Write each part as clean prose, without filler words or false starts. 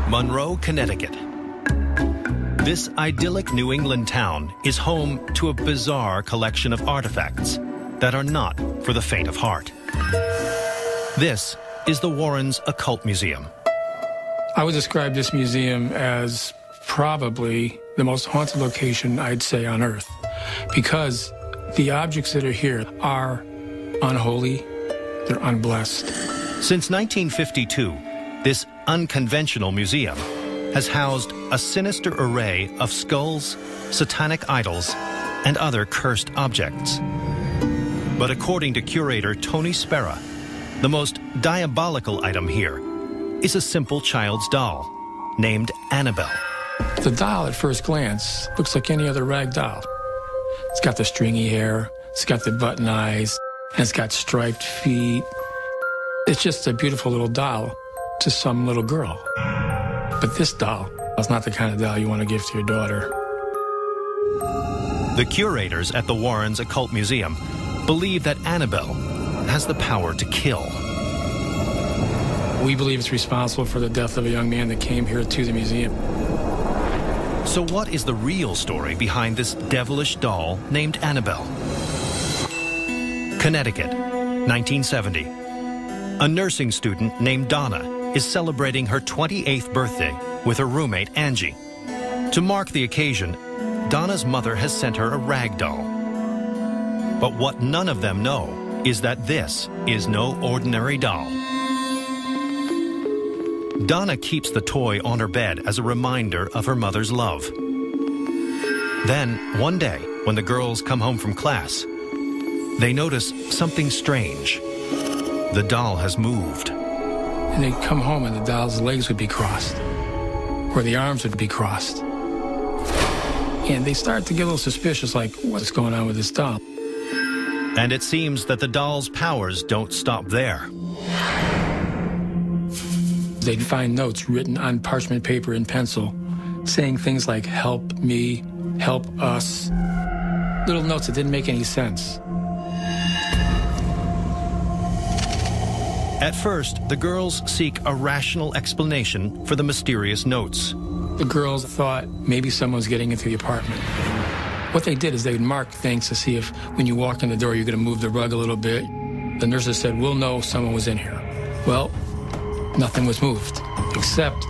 Monroe, Connecticut. This idyllic New England town is home to a bizarre collection of artifacts that are not for the faint of heart. This is the Warrens Occult Museum. I would describe this museum as probably the most haunted location, I'd say, on Earth, because the objects that are here are unholy, they're unblessed. Since 1952, this unconventional museum has housed a sinister array of skulls, satanic idols, and other cursed objects. But according to curator Tony Spera, the most diabolical item here is a simple child's doll named Annabelle. The doll, at first glance, looks like any other rag doll. It's got the stringy hair, it's got the button eyes, and it's got striped feet. It's just a beautiful little doll to some little girl. But this doll is not the kind of doll you want to give to your daughter. The curators at the Warrens Occult Museum believe that Annabelle has the power to kill. We believe it's responsible for the death of a young man that came here to the museum. So what is the real story behind this devilish doll named Annabelle? Connecticut, 1970. A nursing student named Donna is celebrating her 28th birthday with her roommate, Angie. To mark the occasion, Donna's mother has sent her a rag doll. But what none of them know is that this is no ordinary doll. Donna keeps the toy on her bed as a reminder of her mother's love. Then, one day, when the girls come home from class, they notice something strange. The doll has moved. And they'd come home and the doll's legs would be crossed, or the arms would be crossed. And they start to get a little suspicious, like, what's going on with this doll? And it seems that the doll's powers don't stop there. They'd find notes written on parchment paper in pencil, saying things like, help me, help us. Little notes that didn't make any sense. At first, the girls seek a rational explanation for the mysterious notes. The girls thought maybe someone's getting into the apartment. What they did is they would mark things to see if when you walk in the door, you're going to move the rug a little bit. The nurses said, we'll know someone was in here. Well, nothing was moved except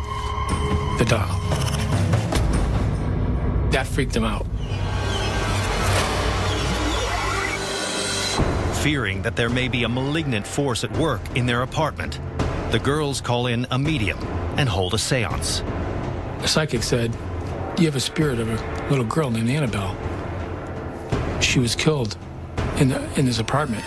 the doll. That freaked them out. Fearing that there may be a malignant force at work in their apartment, the girls call in a medium and hold a seance. The psychic said, you have a spirit of a little girl named Annabelle. She was killed in this apartment.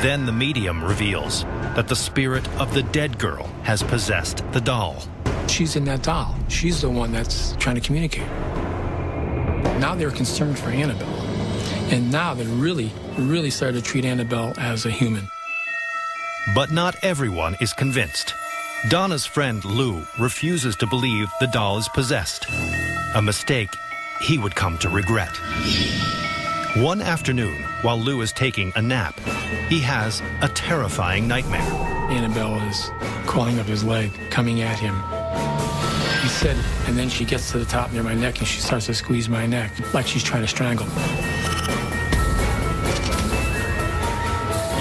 Then the medium reveals that the spirit of the dead girl has possessed the doll. She's in that doll. She's the one that's trying to communicate. Now they're concerned for Annabelle. And now they really started to treat Annabelle as a human. But not everyone is convinced. Donna's friend Lou refuses to believe the doll is possessed, a mistake he would come to regret. One afternoon, while Lou is taking a nap, he has a terrifying nightmare. Annabelle is crawling up his leg, coming at him. He said, and then she gets to the top near my neck and she starts to squeeze my neck like she's trying to strangle me.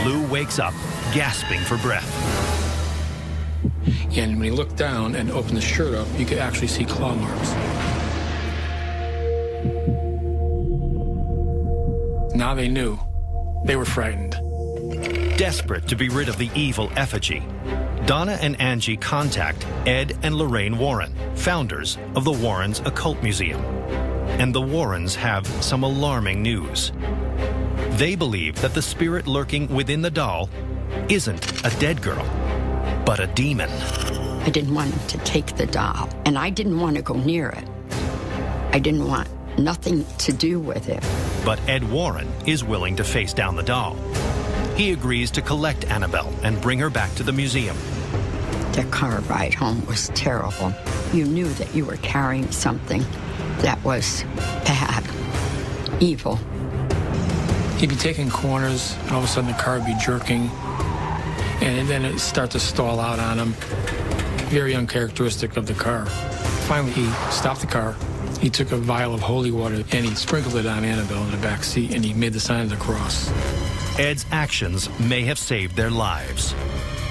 Lou wakes up, gasping for breath. And when he looked down and opened the shirt up, you could actually see claw marks. Now they knew. They were frightened. Desperate to be rid of the evil effigy, Donna and Angie contact Ed and Lorraine Warren, founders of the Warrens Occult Museum. And the Warrens have some alarming news. They believe that the spirit lurking within the doll isn't a dead girl, but a demon. I didn't want him to take the doll, and I didn't want to go near it. I didn't want nothing to do with it. But Ed Warren is willing to face down the doll. He agrees to collect Annabelle and bring her back to the museum. The car ride home was terrible. You knew that you were carrying something that was bad, evil. He'd be taking corners, and all of a sudden the car would be jerking, and then it'd start to stall out on him. very uncharacteristic of the car. Finally, he stopped the car. He took a vial of holy water and he sprinkled it on Annabelle in the back seat, and he made the sign of the cross. Ed's actions may have saved their lives.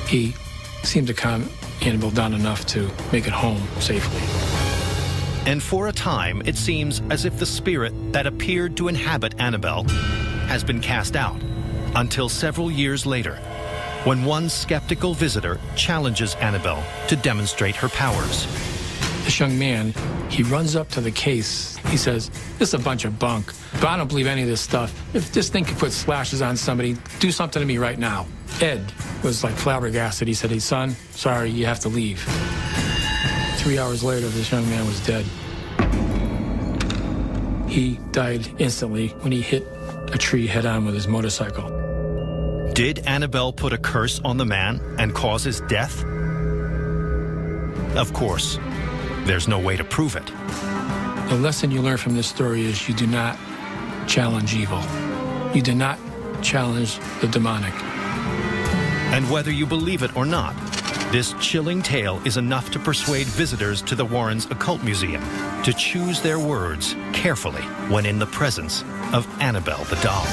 He seemed to calm Annabelle down enough to make it home safely. And for a time, it seems as if the spirit that appeared to inhabit Annabelle has been cast out, until several years later, when one skeptical visitor challenges Annabelle to demonstrate her powers. This young man, he runs up to the case. He says, "This is a bunch of bunk, but I don't believe any of this stuff. If this thing could put slashes on somebody, do something to me right now." Ed was like flabbergasted. He said, "Hey, son, sorry, you have to leave." 3 hours later, this young man was dead. He died instantly when he hit a tree head-on with his motorcycle. Did Annabelle put a curse on the man and cause his death? Of course, there's no way to prove it. The lesson you learn from this story is you do not challenge evil. You do not challenge the demonic. And whether you believe it or not, this chilling tale is enough to persuade visitors to the Warrens Occult Museum to choose their words carefully when in the presence of Annabelle the doll.